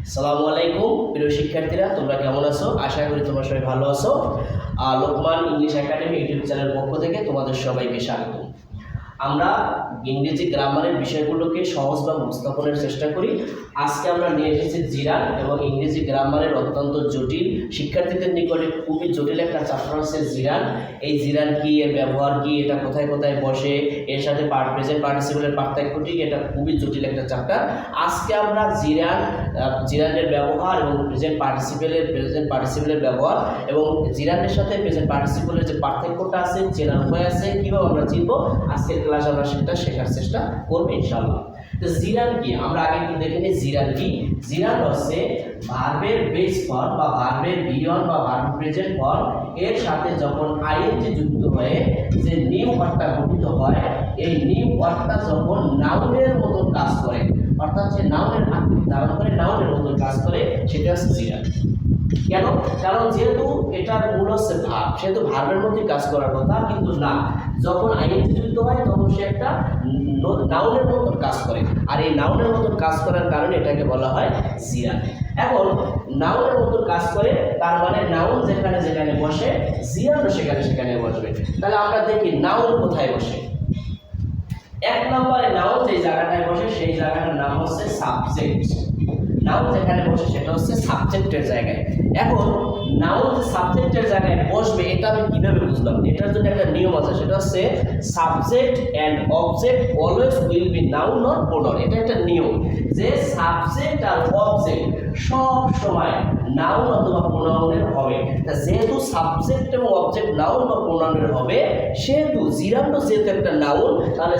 আসসালামু আলাইকুম প্রিয় শিক্ষার্থীরা, তোমরা কেমন আছো? আশা করি তোমরা সবাই ভালো আছো। লোকমান ইংলিশ একাডেমি ইউটিউব চ্যানেলের পক্ষ থেকে তোমাদের সবাইকে স্বাগত। আমরা ইংরেজি গ্রামারের বিষয়গুলোকে সহজভাবে উপস্থাপনের চেষ্টা করি। আজকে আমরা নিয়ে এসেছি জিরান এবং ইংরেজি গ্রামারের অত্যন্ত জটিল, শিক্ষার্থীদের নিকটে খুবই জটিল একটা চ্যাপ্টার হচ্ছে জিরান। এই জিরান কি, এর ব্যবহার কি, এটা কোথায় কোথায় বসে, এর সাথে প্রেজেন্ট পার্টিসিপেলের পার্থক্যটি, এটা খুবই জটিল একটা চ্যাপ্টার। আজকে আমরা জিরানের ব্যবহার এবং প্রেজেন্ট পার্টিসিপেলের ব্যবহার এবং জিরানের সাথে প্রেজেন্ট পার্টিসিপেলের যে পার্থক্যটা আছে, চেনার উপায় আছে, কীভাবে আমরা চিনবো, আজকের ক্লাস আমরা সেটা শেখার চেষ্টা করবো ইনশাআল্লাহ। তো জিরান কি আমরা আগে একটু দেখে নিই। জিরান কি? জিরান হচ্ছে ভার্বের বেস ফর্ম বা ভার্বের বিয়ন বা ভার্ব প্রেজেন্ট ফর্ম এর সাথে যখন আইএনজি যুক্ত হয়ে যে নিউ ওয়ার্ডটা গঠিত হয়, এই নিউ ওয়ার্ডটা যখন নাউনের মতো কাজ করে, অর্থাৎ সে নাউনের আকৃতি ধারণ করে, নাউনের মতো কাজ করে, সেটা হচ্ছে জিরান। কেন? কারণ যেহেতু এটার মূল হচ্ছে ভার্ব, সেহেতু ভার্বের মধ্যে কাজ করার কথা, কিন্তু না, যখন আইএনজি যুক্ত হয় তখন সে একটা নাউনের মতো কাজ করে, আর এই নাউনের মতো কাজ করার কারণে এটাকে বলা হয় জিরান। এখন নাউনের মতো কাজ করে, তার মানে নাউন যেখানে যেখানে বসে, জিরানও সেখানে সেখানে বসবে। তাহলে আমরা দেখি নাউন কোথায় বসে। এক নম্বরে নাউন যে জায়গাটায় বসে সেই জায়গাটার নাম হচ্ছে সাবজেক্ট। নাউন যেখানে বসে সেটা হচ্ছে সাবজেক্টের জায়গায়। এখন নাউন যে সাবজেক্টের জায়গায় বসবে, এটা আমি কিভাবে বুঝলাম? এটার জন্য একটা নিয়ম আছে, সেটা হচ্ছে subject and object always will be noun or pronoun. এটা একটা নিয়ম যে সাবজেক্ট আর অবজেক্ট সব সময় নাউন অথবা প্রোনাউনের হবে। তা যেহেতু সাবজেক্ট এবং অবজেক্ট নাউন বা প্রোনাউনের হবে, সেহেতু জিরান যেহেতু একটা নাউন, তাহলে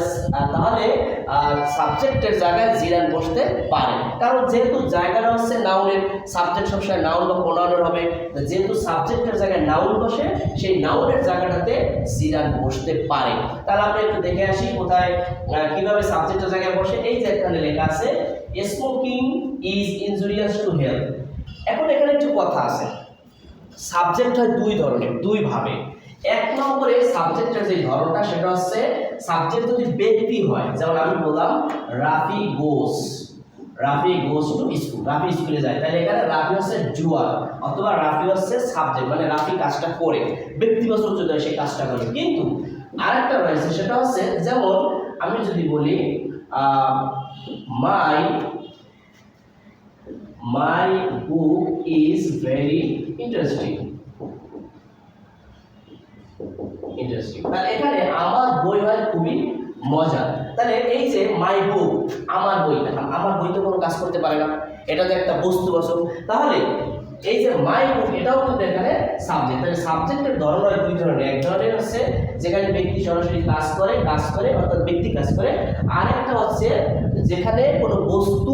সাবজেক্টের জায়গায় জিরান বসতে পারে। কারণ যেহেতু জায়গাটা হচ্ছে নাউনের, সাবজেক্ট সবসময় নাউন বা প্রোনাউনের হবে, যেহেতু সাবজেক্টের জায়গায় নাউন বসে, সেই নাউনের জায়গাটাতে জিরান বসতে পারে। তাহলে আমরা একটু দেখে আসি কোথায় কিভাবে সাবজেক্টের জায়গায় বসে। এই যে এখানে লেখা আছে smoking is injurious to health. এখন এখানে একটু কথা আছে, সাবজেক্ট হয় দুই ধরনের, দুই ভাবে। এক নম্বরে সাবজেক্টের যে ধরনটা, সেটা হচ্ছে সাবজেক্ট যদি ব্যক্তি হয়, যেমন আমি বললাম Rafi goes to school, Rafi স্কুলে যায়, তাহলে এখানে রাফি হচ্ছে ডুয়ার, অথবা রাফি হচ্ছে সাবজেক্ট, মানে রাফি কাজটা করে, ব্যক্তিবাচক যদি সেই কাজটা করে। কিন্তু আরেকটা রয়েছে, সেটা হচ্ছে যেমন আমি যদি বলি মাই বুক ইজ ভেরি ইন্টারেস্টিং। তাহলে এখানে আমার বই হয় খুবই মজা। তাহলে এই যে মাই বুক, আমার বই, আমার বই তো কোনো কাজ করতে পারে না, এটা তো একটা বস্তুবাচক। তাহলে এই যে মাই বুক, এটাও কিন্তু এখানে সাবজেক্ট। তাহলে সাবজেক্টের ধরন হয় দুই ধরনের। এক ধরনের হচ্ছে যেখানে ব্যক্তি সরাসরি কাজ করে অর্থাৎ ব্যক্তি কাজ করে, আর একটা হচ্ছে যেখানে কোনো বস্তু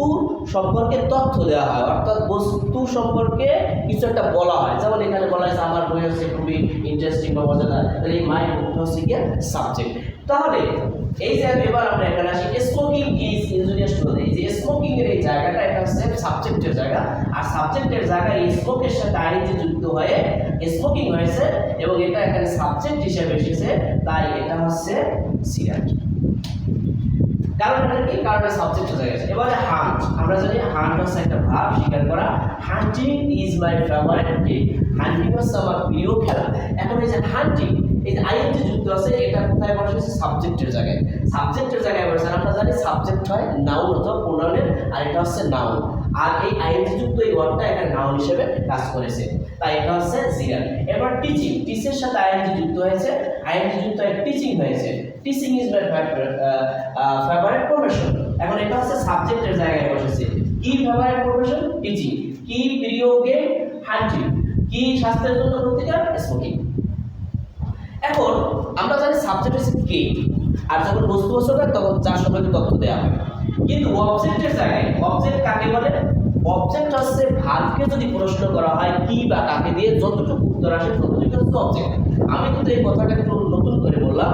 সম্পর্কে তথ্য দেওয়া হয়, অর্থাৎ বস্তু সম্পর্কে কিছু একটা বলা হয়। যেমন এখানে বলা হয়েছে আমার বই হচ্ছে খুবই ইন্টারেস্টিং বা মজাদার, তাহলে এই মাই বুকটা হচ্ছে গিয়ে সাবজেক্ট। তাহলে এই যে এবার আমরা এখানে আসি, smoking is injurious to health. এই যে স্মোকিং এর এই জায়গাটা, এটা হচ্ছে সাবজেক্টের জায়গা, আর সাবজেক্টের জায়গায় স্মোকের সাথে আইএনজি যুক্ত হয়ে স্মোকিং হয়েছে এবং এটা এখানে সাবজেক্ট হিসেবে এসেছে, তাই এটা হচ্ছে জিরান। কারণ এটা কি? কারণ সাবজেক্টের জায়গায় আছে। এবারে হান্ট, আমরা জানি হান্ট হচ্ছে একটা ভার্ব, শিকার করা। হান্টিং ইজ মাই ফেভারিট গেম। হান্টিং হচ্ছে আমার প্রিয় খেলা। এখন এই যে হান্টিং, এই যে আইএনজি যুক্ত আছে, এটা কোথায় বসেছে? সাবজেক্টের জায়গায়। সাবজেক্টের জায়গায় বসেছে, আমরা জানি সাবজেক্ট হয় নাউন অথবা প্রোনাউনের, আর এটা হচ্ছে নাউন, আর এই আইএনজি যুক্ত এই ওয়ার্ডটা এখানে নাউন হিসেবে কাজ করেছে, তাই এটা হচ্ছে জিরান। এবার টিচিং, টিচের সাথে আইএনজি যুক্ত হয়েছে, আইএনজি যুক্ত হয়ে টিচিং হয়েছে। Teaching is my favourite profession. এখন এটা হচ্ছে সাবজেক্টের জায়গায় বসেছে। কি ফেভারিট প্রফেশন? টিচিং। কি প্রিয় গেম? হান্টিং। কি স্বাস্থ্যের জন্য ক্ষতিকর? স্মোকিং। এখন আমরা জানি সাবজেক্ট হচ্ছে কে, আর যখন বস্তুবাচক হয় তখন যার সম্পর্কে তথ্য দেওয়া হয়। কিন্তু অবজেক্টের জায়গায়, অবজেক্ট কাকে বলে? অবজেক্ট হচ্ছে ভার্বকে যদি প্রশ্ন করা হয় কি বা কাকে দিয়ে যতটুকু উত্তর আসে ততটুকু হচ্ছে অবজেক্ট। আমি কিন্তু এই কথাটা একটু নতুন করে বললাম,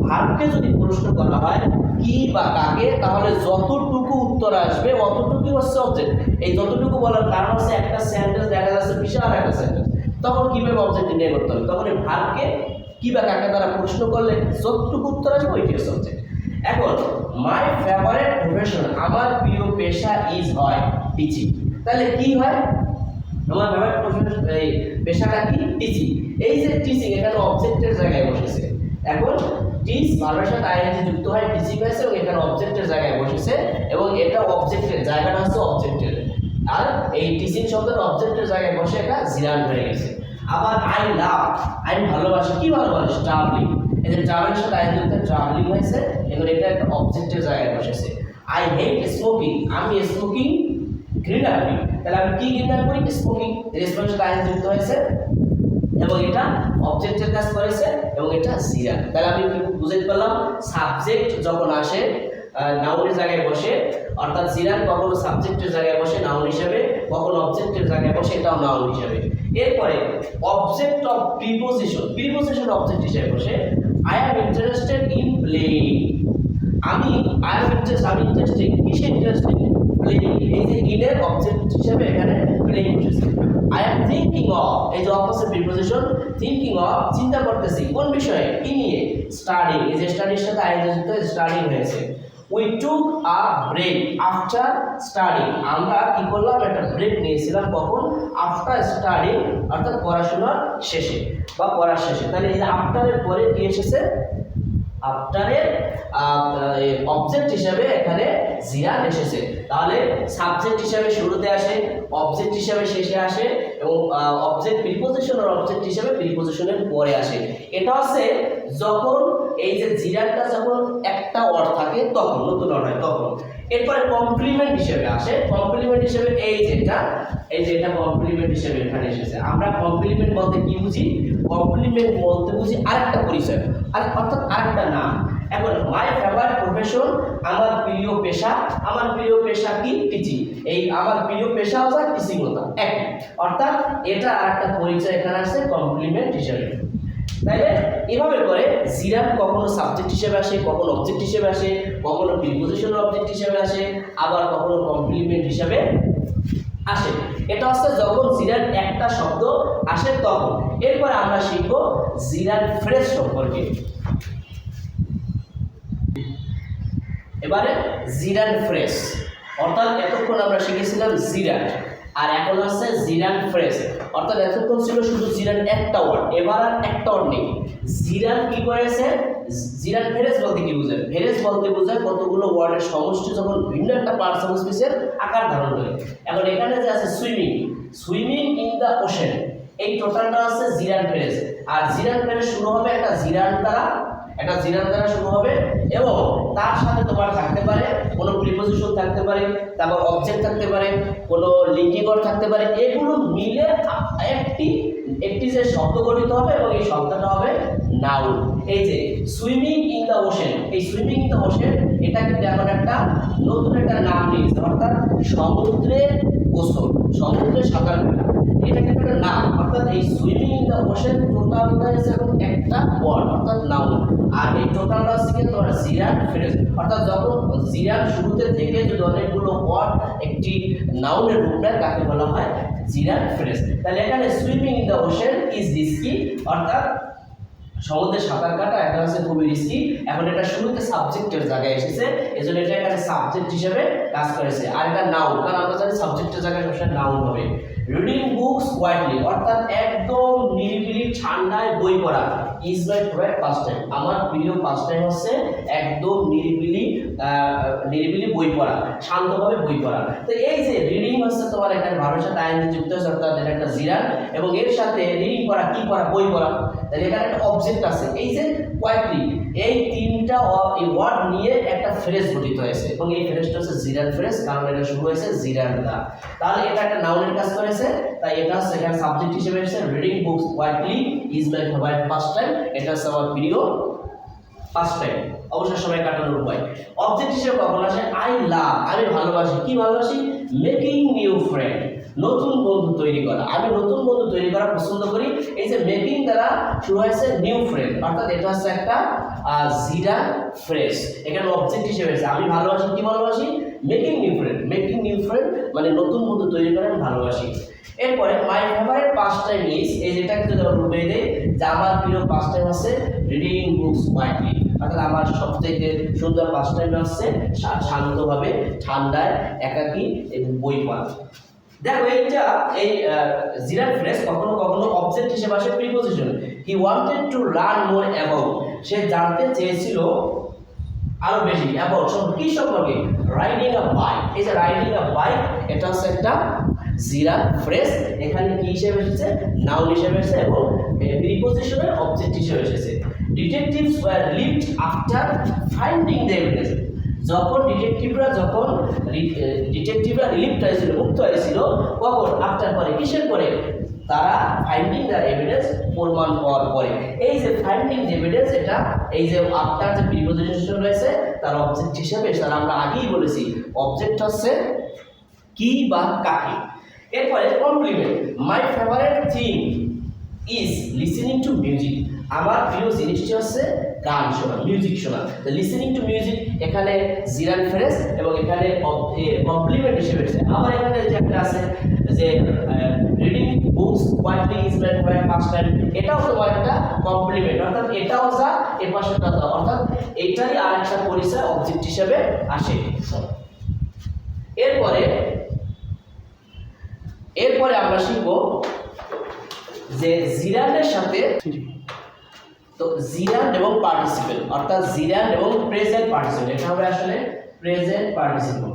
ভার্বকে যদি প্রশ্ন করা হয় কি বা কাকে, তাহলে যতটুকু উত্তর আসবে অতটুকু হচ্ছে অবজেক্ট। এই যতটুকু বলার কারণ হচ্ছে একটা সেন্টেন্স দেখা যাচ্ছে বিশাল একটা সেন্টেন্স, তখন কিভাবে অবজেক্ট নির্ণয় করতে হবে? তখন এই ভার্বকে কি বা কাকে দ্বারা প্রশ্ন করলে যতটুকু উত্তর আসবে ওইটি হচ্ছে অবজেক্ট। এখন মাই ফেভারিট প্রফেশন, আমার প্রিয় পেশা ইজ হয়, টিচিং। তাহলে কি হয়, আমার ফেভারিট প্রফেশন এই পেশাটা কি? টিচিং। এই যে টিচিং এখানে অবজেক্টের জায়গায় বসেছে, এখন টিচ ভার্বের সাথে আইএনজি যুক্ত হয় টিচিং হয়েছে এবং এখানে অবজেক্টের জায়গায় বসেছে এবং এটা অবজেক্টের জায়গাটা হচ্ছে অবজেক্টের, আর এই টিচিং শব্দের অবজেক্টের জায়গায় বসে এটা জিরান হয়ে গেছে। আবার আই লাভ, আমি ভালোবাসি, কি ভালোবাসি? ট্রাভেলিং। এই যে ট্রাভেলের সাথে আইএনজি যুক্ত ট্রাভেলিং হয়েছে এবং এটা একটা অবজেক্টের জায়গায় বসেছে। আই হেট স্মোকিং, আমি স্মোকিং ঘৃণা করি, তাহলে আমি কি ঘৃণা করি? স্মোকিং। রেসপন্স সাথে আইএনজি যুক্ত হয়েছে এবং এটা অবজেক্টের কাজ করেছে এবং এটা জিরান। তাহলে আমি বুঝতে পারলাম সাবজেক্ট যখন আসে নাউনের জায়গায় বসে, অর্থাৎ জিরান কখনো সাবজেক্টের জায়গায় বসে নাউন হিসেবে, কখনো অবজেক্টের জায়গায় বসে, এটাও নাউন হিসেবে। এরপরে object of preposition, preposition object হিসেবে বসে I am interested in playing, আমি ইন্টারেস্টেড, কিসে ইন্টারেস্টেড? প্লেইং। এই যে ইনের অবজেক্ট হিসেবে এখানে প্লেইং বসেছে। আই অ্যাম থিংকিং অফ, এই যে অপোজিট প্রিপোজিশন, থিংকিং অফ, চিন্তা করতেছি, কোন বিষয়ে? কি নিয়ে? স্টাডিং। এই যে স্টাডির সাথে আইএনজি যুক্ত হয়ে স্টাডিং হয়েছে। We took a break after studying, আমরা কি করলাম? একটা ব্রেক নিয়েছিলাম, কখন? আফটার স্টাডিং, অর্থাৎ পড়াশোনার শেষে বা পড়ার শেষে। তাহলে এই যে আফটারের পরে কি এসেছে? আফটারের অবজেক্ট হিসাবে এখানে জিরান এসেছে। তাহলে সাবজেক্ট হিসাবে শুরুতে আসে, অবজেক্ট হিসাবে শেষে আসে এবং অবজেক্ট প্রিপোজিশন আর অবজেক্ট হিসাবে প্রিপোজিশনের পরে আসে। এটা হচ্ছে যখন এই যে জিরানটা যখন একটা ওয়ার্ড থাকে তখন, নতুন ওয়ার্ড হয় তখন। এরপরে কমপ্লিমেন্ট হিসেবে আসে, কমপ্লিমেন্ট হিসেবে এই যে এটা কমপ্লিমেন্ট হিসেবে এখানে এসেছে। আমরা কমপ্লিমেন্ট বলতে কি বুঝি? কমপ্লিমেন্ট বলতে বুঝি আরেকটা পরিচয়, আর অর্থাৎ আরেকটা নাম। এখন মাই ফেভারিট প্রফেশন, আমার প্রিয় পেশা, আমার প্রিয় পেশা কি? টিচিং। এই আমার প্রিয় পেশা হচ্ছে টিচিং হতো একই, অর্থাৎ এটা আরেকটা পরিচয় এখানে আসছে কমপ্লিমেন্ট হিসেবে। তাইলে এভাবে করে জিরান কখনো সাবজেক্ট হিসেবে আসে, কখনো অবজেক্ট হিসেবে আসে, কখনো প্রিপোজিশনাল অবজেক্ট হিসেবে আসে, আবার কখনো কমপ্লিমেন্ট হিসেবে আসে। এটা হচ্ছে যখন জিরান একটা শব্দ আসে তখন। এরপর আমরা শিখব জিরান ফ্রেজ সম্পর্কে। এবারে জিরান ফ্রেজ, অর্থাৎ এতক্ষণ আমরা শিখেছিলাম জিরান, আর এখন হচ্ছে জিরান ফ্রেজ। অর্থাৎ এতক্ষণ ছিল শুধু জিরান একটা ওয়ার্ড, এবার আর একটা ওয়ার্ড নেই। জিরান কি করেছে? জিরান ফ্রেজ বলতে কি বোঝায়? ফ্রেজ বলতে বোঝায় কতগুলো ওয়ার্ডের সমষ্টি যখন ভিন্ন একটা পার্টস অফ স্পিচের আকার ধারণ করে। এখন এখানে যে আছে swimming, swimming in the ocean, এই টোটালটা আছে জিরান ফ্রেজ। আর জিরান ফ্রেজ শুরু হবে একটা জিরান দ্বারা শুরু হবে এবং তার সাথে তোমার থাকতে পারে কোনো প্রিপোজিশন থাকতে পারে, তারপর অবজেক্ট থাকতে পারে, কোনো লিঙ্কিং ওয়ার্ড থাকতে পারে। এগুলো মিলে একটি যে শব্দ গঠিত হবে এবং এই শব্দটা হবে নাউন। এই যে সুইমিং ইন দ্য ওশেন, এই সুইমিং ইন দ্য ওশেন এটা কিন্তু এখন একটা নতুন একটা নাম নিয়েছে, অর্থাৎ সমুদ্রে গোসল, সমুদ্রে সাঁতার কাটা, এটা কিন্তু একটা নাম। অর্থাৎ এই সুইমিং ইন দ্য ওশেন টোটালটা হচ্ছে এখন একটা ওয়ার্ড, অর্থাৎ নাউন। আর এই টোটালটা হচ্ছে কি? তোমার জিরান ফ্রেজ। অর্থাৎ যখন জিরান শুরুতে থেকে যদি অনেকগুলো ওয়ার্ড একটি নাউনের রূপ নেয় তাকে বলা হয় জিরান ফ্রেজ। তাহলে এখানে swimming in the ocean is risky, অর্থাৎ সমুদ্রে সাঁতার কাটা এটা হচ্ছে খুবই রিস্কি। এখন এটা শুরুতে সাবজেক্টের জায়গায় এসেছে, এজন্য এটা এখানে সাবজেক্ট হিসেবে কাজ করেছে। আর এটা নাউন, কারণ আমরা জানি সাবজেক্টের জায়গায় সবসময় নাউন হবে। রিডিং বুকস কোয়াইটলি, অর্থাৎ একদম নিরিবিলি ঠান্ডায় বই পড়া, is my favourite past time, আমার প্রিয় পাস্ট টাইম হচ্ছে একদম নিরিবিলি বই পড়া, শান্তভাবে বই পড়া। তো এই যে রিডিং হচ্ছে তোমার এখানে ভার্বের সাথে আইএনজি যুক্ত হচ্ছে, অর্থাৎ এটা একটা জিরান এবং এর সাথে রিডিং পড়া, কি পড়া? বই পড়া। তাহলে এখানে একটা অবজেক্ট আছে, এই যে কোয়াইটলি, এই তিনটা ওয়ার্ড নিয়ে একটা ফ্রেজ গঠিত হয়েছে এবং এই ফ্রেজটা হচ্ছে জিরান ফ্রেজ, কারণ এটা শুরু হয়েছে জিরান দ্বারা। তাহলে এটা একটা নাউনের কাজ করেছে, তাই এটা হচ্ছে এখানে সাবজেক্ট হিসেবে এসেছে। Reading books quietly is my favourite past time, এটা হচ্ছে আমার প্রিয় পাস্ট টাইম, অবসর সময় কাটানোর উপায়। অবজেক্ট হিসেবে কখন আসে? আই লাভ, আমি ভালোবাসি, কি ভালোবাসি? মেকিং নিউ ফ্রেন্ড, নতুন বন্ধু তৈরি করা, আমি নতুন বন্ধু তৈরি করা পছন্দ করি। এই যে মেকিং দ্বারা শুরু হয়েছে নিউ ফ্রেন্ড, অর্থাৎ এটা হচ্ছে একটা জিরান ফ্রেজ। এখানে অবজেক্ট হিসেবে আছে, আমি ভালোবাসি, কি ভালোবাসি? মেকিং নিউ ফ্রেন্ড মানে নতুন বন্ধু তৈরি করেন ভালোবাসি। এরপরে my favourite past time is, এই যেটাকে যদি আমরা রূপে দেই যে আমার প্রিয় পাস্ট টাইম আছে রিডিং বুকস কোয়াইটলি, অর্থাৎ আমার সবথেকে সুন্দর পাস্ট টাইম হচ্ছে শান্তভাবে ঠান্ডায় একাকী এবং বই পড়া। দেখো এইটা এই জিরাফ ফ্রেজ কখনো কখনো অবজেক্ট হিসেবে আসে preposition. He wanted to learn more about, সে জানতে চেয়েছিল আরো বেশি অ্যাবাউট কি সম্পর্কে, রাইডিং আ বাইক। এই যে রাইডিং আ বাইক এটা হচ্ছে একটা জিরাফ ফ্রেজ, এখানে কি হিসেবে এসেছে, নাউন হিসেবে এসেছে এবং প্রিপোজিশনের অবজেক্ট হিসেবে এসেছে। Detectives were relieved after finding the evidence, যখন ডিটেকটিভরা রিলিভড হয়েছিল, মুক্ত হয়েছিল, কখন, আফটার পরে, কিসের পরে, তারা ফাইন্ডিং দ্য এভিডেন্স প্রমাণ পাওয়ার পরে। এই যে ফাইন্ডিং দ্য এভিডেন্স এটা এই যে আফটার যে প্রিপোজিশন রয়েছে তার অবজেক্ট হিসেবে, তার আমরা আগেই বলেছি অবজেক্ট হচ্ছে কি বা কাকে। এরপরে complement, my favourite thing is listening to music, আমার প্রিয় জিনিসটি হচ্ছে গান শোনা, মিউজিক শোনা। তো লিসেনিং টু মিউজিক এখানে জিরাফ ফ্রেজ এবং এখানে কমপ্লিমেন্ট হিসেবে এসেছে। আবার এখানে যে একটা আছে যে reading books quietly is my favourite past time, এটাও তোমার একটা কমপ্লিমেন্ট, অর্থাৎ এটাও যা এর পাশেটা যা, অর্থাৎ এইটারই আরেকটা পরিচয় অবজেক্ট হিসেবে আসে। এরপরে আমরা শিখব যে জিরাফের সাথে তো জিরান্ড এবং পার্টিসিপেল, অর্থাৎ জিরান্ড এবং প্রেজেন্ট পার্টিসিপেল, এটা হবে আসলে প্রেজেন্ট পার্টিসিপল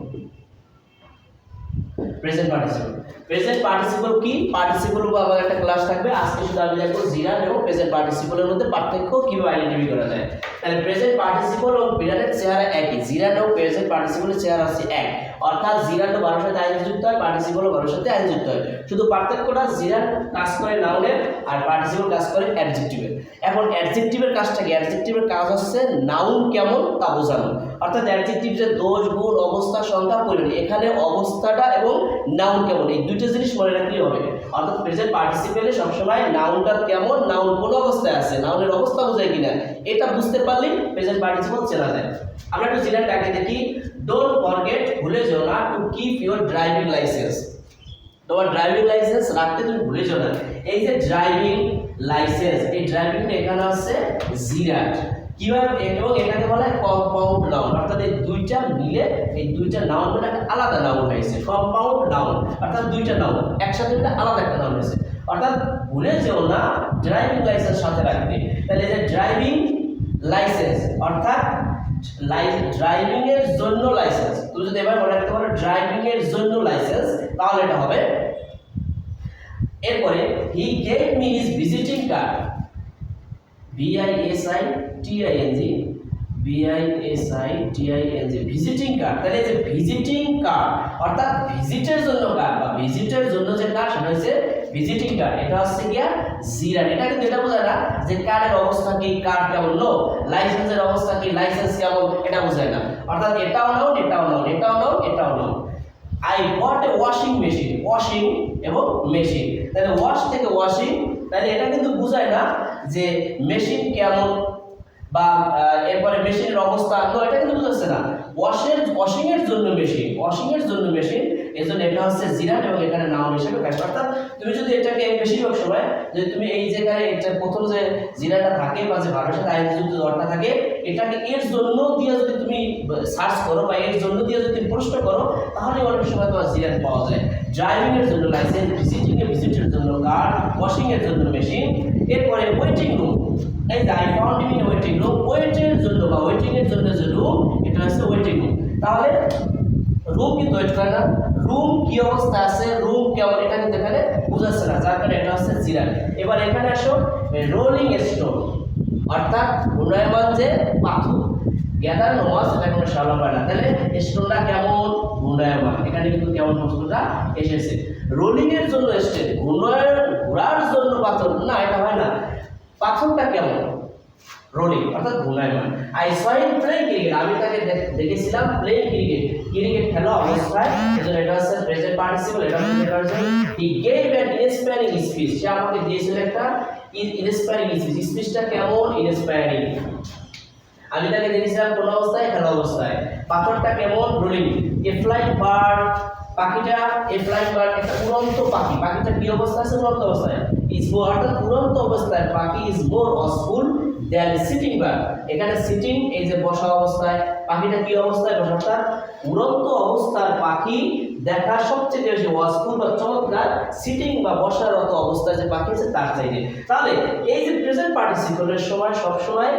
কি, পার্টিসিপল উপর আবার একটা ক্লাস থাকবে। আজকে শুধু আমি দেখব জিরান্ড এবং প্রেজেন্ট পার্টিসিপলের মধ্যে পার্থক্য কিভাবে আইডেন্টিফাই করা যায়। তাহলে প্রেজেন্ট পার্টিসিপল ও বিড়ালের চেহারা একই, জিরান্ড ও প্রেজেন্ট পার্টিসিপলের চেহারা আছে এক, অর্থাৎ জিরান্ড বারোর সাথে আইন যুক্ত হয়, পার্টিসিপল বারোর সাথে আইন যুক্ত হয়। শুধু পার্থক্যটা জিরান্ড কাজ করে নাউনের আর পার্টিসিপল কাজ করে অ্যাডজেক্টিভের। এখন অ্যাডজেক্টিভের কাজটা কি, অ্যাডজেক্টিভের কাজ হচ্ছে নাউন কেমন তা বোঝানো, অর্থাৎ অ্যাডজেক্টিভ যে দোষ গুণ অবস্থা সংখ্যা পরিমাণ, এখানে অবস্থাটা এবং নাউন কেমন এই দুইটা জিনিস মনে রাখলেই হবে। অর্থাৎ প্রেজেন্ট পার্টিসিপেলে সবসময় নাউনটা কেমন, নাউন কোন অবস্থায় আছে, নাউনের অবস্থা বোঝায় কিনা এটা বুঝতে পারলেই প্রেজেন্ট পার্টিসিপল চেনা যায়। আমরা একটু জিরান্ডটাকে দেখি। ডোন্ট ফরগেট, ভুলে যেও না, to keep your driving licence, তোমার ড্রাইভিং লাইসেন্স রাখতে তুমি ভুলে যেও না। এই যে ড্রাইভিং লাইসেন্স, এই ড্রাইভিংটা এখানে আছে জিরান্ড, কিভাবে, এবং এটাকে বলা হয় কম্পাউন্ড নাউন, অর্থাৎ এই দুইটা মিলে এই দুইটা নাউন মিলে একটা আলাদা নাউন হয়েছে, কম্পাউন্ড নাউন, অর্থাৎ দুইটা নাউন একসাথে মিলে আলাদা একটা নাউন হয়েছে। অর্থাৎ ভুলে যেও না ড্রাইভিং লাইসেন্স সাথে রাখতে। তাহলে যে ড্রাইভিং লাইসেন্স অর্থাৎ ড্রাইভিং এর জন্য লাইসেন্স, তুমি যদি এবার মনে রাখতে পারো ড্রাইভিং এর জন্য লাইসেন্স, তাহলে এটা হবে। এরপরে he gave me his visiting card, visiting card. তাহলে যে ভিজিটিং কার্ড অর্থাৎ ভিজিটের জন্য কার্ড বা ভিজিটের জন্য যে কার্ড সেটা হচ্ছে ভিজিটিং কার্ড, এটা হচ্ছে গিয়া জিরান্ড। এটা কিন্তু এটা বোঝায় না যে কার্ডের অবস্থা কি, কার্ড কেমন, নো, লাইসেন্সের অবস্থা কি, লাইসেন্স কেমন, এটা বোঝায় না। অর্থাৎ এটাও নাউন, এটাও নাউন, এটাও নাউন, এটাও noun. I bought A washing machine, washing এবং মেশিন, তাহলে ওয়াশ থেকে ওয়াশিং, তাহলে এটা কিন্তু বোঝায় না যে মেশিন কেমন বা এরপরে মেশিনের অবস্থা, তো এটা কিন্তু বুঝাচ্ছে না। ওয়াশিং এর জন্য মেশিন, এজন্য এটা হচ্ছে জিরান্ড এবং এখানে নাউন হিসেবে কাজ। অর্থাৎ তুমি যদি এটাকে বেশিরভাগ সময় যদি তুমি এই জায়গায় এটা প্রথম যে জিরান্ডটা থাকে বা যে ভার্বের সাথে আইনযুক্ত দরটা থাকে, এটাকে এর জন্য দিয়ে যদি তুমি সার্চ করো বা এর জন্য দিয়ে যদি প্রশ্ন করো, তাহলে অনেক সময় তোমার জিরান্ড পাওয়া যায়। ড্রাইভিং এর জন্য লাইসেন্স, ভিজিটের জন্য কার্ড, ওয়াশিং এর জন্য মেশিন। এরপরে ওয়েটিং রুম, এই যে I found him in waiting room, ওয়েটের জন্য বা ওয়েটিং এর জন্য যে রুম, এটা হচ্ছে ওয়েটিং রুম। তাহলে রুম কিন্তু ওয়েট করে না, রুম কি অবস্থা আছে, রুম কেমন, এটা কিন্তু এখানে বুঝাচ্ছে না, যার কারণে এটা হচ্ছে জিরান্ড। এবার এখানে আসো রোলিং স্টোন, অর্থাৎ ঘূর্ণায়মান যে পাথর, গ্যাদার নোয়াস, এটা কোনো সালা পায় না। তাহলে স্টোনটা কেমন, ঘূর্ণায়মান, এখানে কিন্তু কেমন প্রশ্নটা এসেছে। রোলিং এর জন্য স্টেন, ঘোরার জন্য পাথর, না এটা হয় না। পাথরটা কেমন, রোলিং অর্থাৎ ঘূর্ণায়মান। I saw him playing cricket, আমি তাকে দেখেছিলাম প্লেইং ক্রিকেট খেলা অবস্থায়, এজন্য এটা হচ্ছে প্রেজেন্ট পার্টিসিপল, এটা হচ্ছে he gave an inspiring speech, সে আমাকে দিয়েছিল একটা ইন্সপায়ারিং স্পিচ। স্পিচটা কেমন, ইন্সপায়ারিং। আমি তাকে দেখেছিলাম কোন অবস্থায়, খেলা অবস্থায়। পাথরটা কেমন, রোলিং। এ ফ্লাইং বার্ড, পাখিটা এ ফ্লাইং বার্ড একটা উড়ন্ত পাখি, পাখিটা কি অবস্থায় আছে? উড়ন্ত অবস্থায়। ইজ মোর, অর্থাৎ উড়ন্ত অবস্থায় পাখি is more watchful than sitting bird. এখানে সিটিং এই যে বসা অবস্থায়, পাখিটা কি অবস্থায়? বসা, অর্থাৎ উড়ন্ত অবস্থার পাখি দেখা সবচেয়ে বেশি ওয়াচফুল বা চমৎকার সিটিং বা বসারত অবস্থায় যে পাখি আছে তার চাইতে। তাহলে এই যে প্রেজেন্ট পার্টিসিপলের সময় সবসময়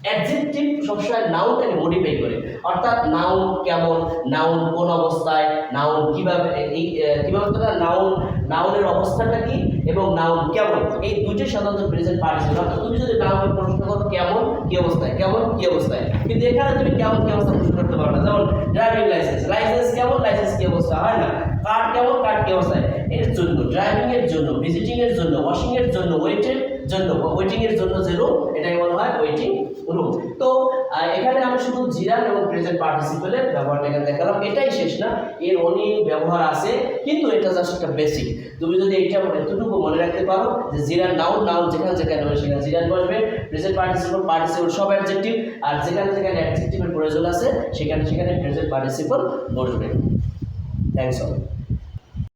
অ্যাডজেক্টিভ সবসময় নাউনটাকে মডিফাই করে, অর্থাৎ নাউন কেমন, নাউন কোন অবস্থায়, নাউন কিভাবে, এই কিভাবে নাউন, নাউনের অবস্থাটা কি এবং নাউন কেমন, এই দুইটাই সাধারণত প্রেজেন্ট পার্টিসিপল। অর্থাৎ তুমি যদি নাউনের প্রশ্ন করো কেমন কি অবস্থায়, কেমন কি অবস্থায়, কিন্তু এখানে তুমি কেমন কি অবস্থায় প্রশ্ন করতে পারো না। যেমন ড্রাইভিং লাইসেন্স, লাইসেন্স কেমন, লাইসেন্স কি অবস্থা, হয় না। কার্ড কেমন, কার্ড কি অবস্থায়। এর জন্য ড্রাইভিং এর জন্য, ভিজিটিং এর জন্য, ওয়াশিং এর জন্য, ওয়েটের জন্য, ওয়েটিং এর জন্য যে রুম, এটাকে বলা হয় ওয়েটিং রুম। তো এখানে আমি শুধু জিরান এবং প্রেজেন্ট পার্টিসিপলের ব্যবহারটা এখানে দেখালাম। এটাই শেষ না, এর অনেক ব্যবহার আছে, কিন্তু এটা জাস্ট একটা বেসিক। তুমি যদি এইটা এতটুকু মনে রাখতে পারো যে জিরান নাউন, নাউন যেখানে যেখানে হবে সেখানে জিরান বসবে, প্রেজেন্ট পার্টিসিপল, পার্টিসিপল সব অ্যাডজেক্টিভ, আর যেখানে যেখানে অ্যাডজেক্টিভের প্রয়োজন আছে সেখানে সেখানে প্রেজেন্ট পার্টিসিপল বসবে। Thanks all.